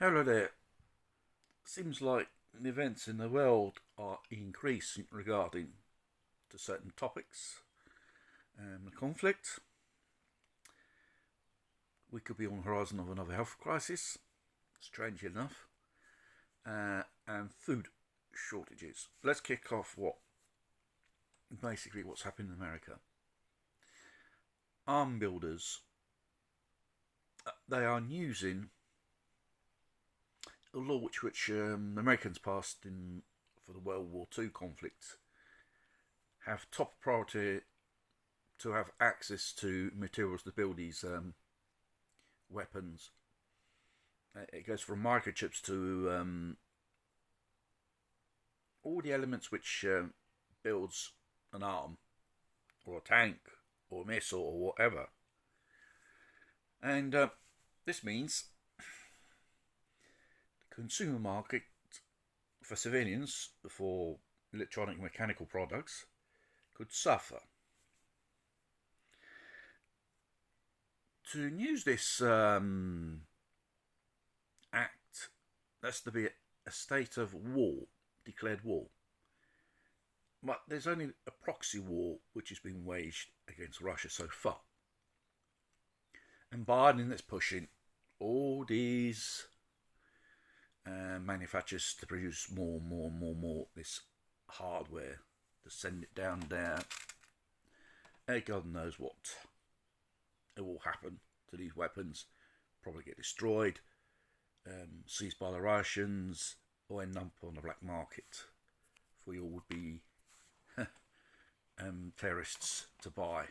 Hello there. Seems like the events in the world are increasing regarding to certain topics. The conflict. We could be on the horizon of another health crisis, strangely enough, and food shortages. Let's kick off what's happened in America. Arm builders. They are using a law which the Americans passed in for the World War II conflict have top priority to have access to materials to build these weapons. It goes from microchips to all the elements which builds an arm or a tank or a missile or whatever. And this means the consumer market for civilians for electronic and mechanical products could suffer. To use this act, that's to be a state of war, declared war. But there's only a proxy war which has been waged against Russia so far. And Biden is pushing all these manufacturers to produce more this hardware to send it down there. And God knows what it will happen to these weapons. Probably get destroyed, seized by the Russians, or end up on the black market for your would-be terrorists to buy.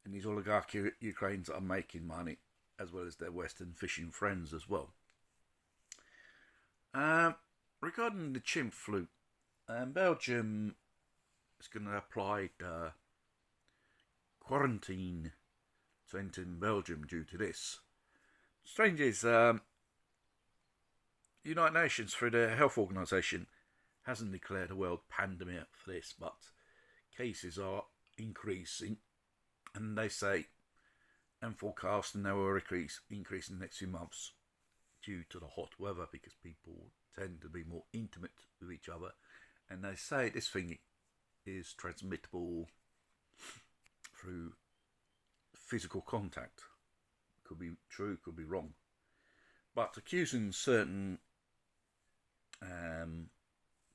And these oligarch Ukrainians are making money, as well as their Western fishing friends as well. Regarding the chimp flu, Belgium is going to apply quarantine to enter in Belgium due to this. Strange is, United Nations, through the Health Organization, hasn't declared a world pandemic for this, but cases are increasing, and they say and forecasting they will increase in the next few months due to the hot weather, because people tend to be more intimate with each other, and they say this thing is transmittable through physical contact. Could be true, could be wrong, but accusing certain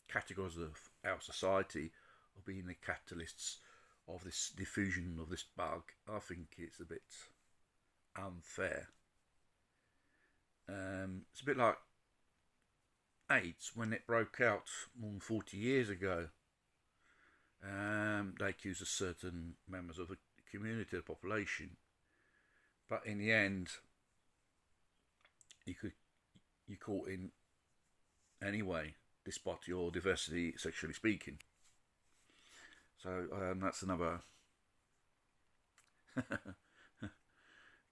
categories of our society of being the catalysts of this diffusion of this bug, I think it's a bit unfair. It's a bit like AIDS when it broke out more than 40 years ago. They accused certain members of the community, the population, but in the end, you caught in anyway, despite your diversity, sexually speaking. So that's another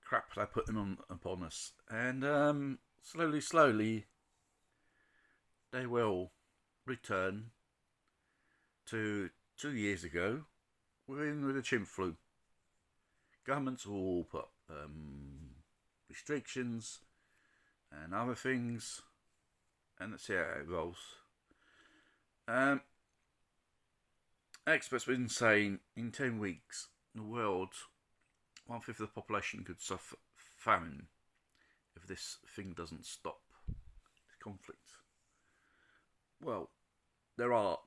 crap they're putting on upon us, and slowly, they will return to 2 years ago with the chimp flu. Governments will put restrictions and other things, and let's see how it evolves. Experts have been saying in 10 weeks, the world, 1/5 of the population could suffer famine if this thing doesn't stop, this conflict. Well, there are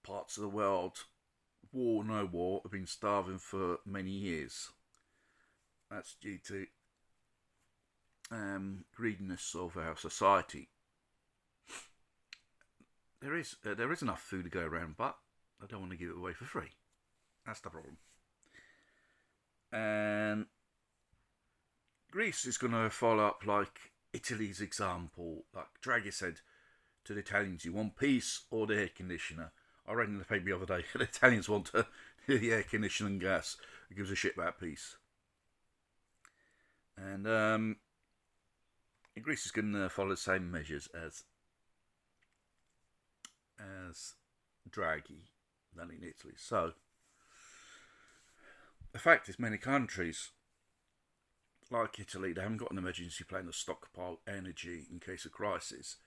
parts of the world, war or no war, have been starving for many years. That's due to greediness of our society. There is enough food to go around, but I don't want to give it away for free. That's the problem. And Greece is going to follow up like Italy's example. Like Draghi said to the Italians, you want peace or the air conditioner? I read in the paper the other day, the Italians want the air conditioner and gas. Who gives a shit about peace? And Greece is going to follow the same measures as Draghi done in Italy. So the fact is, many countries like Italy, they haven't got an emergency plan to stockpile energy in case of crisis.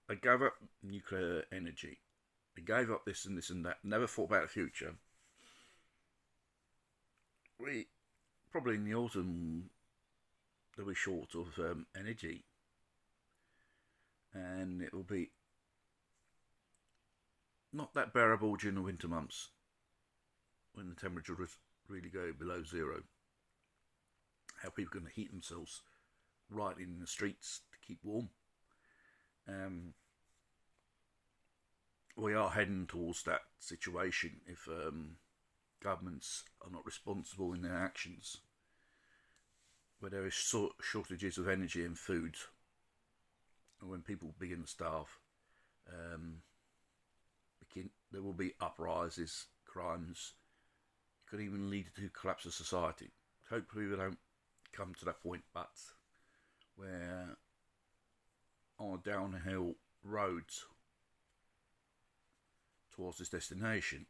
They gave up nuclear energy. They gave up this and this and that. Never thought about the future. We probably in the autumn they'll be short of energy, and it will be not that bearable during the winter months when the temperature really go below zero. How people are going to heat themselves right in the streets to keep warm. We are heading towards that situation if governments are not responsible in their actions, where there is shortages of energy and food, and when people begin to starve, there will be uprisings, crimes. It could even lead to collapse of society. Hopefully we don't come to that point, but we're on a downhill road towards this destination.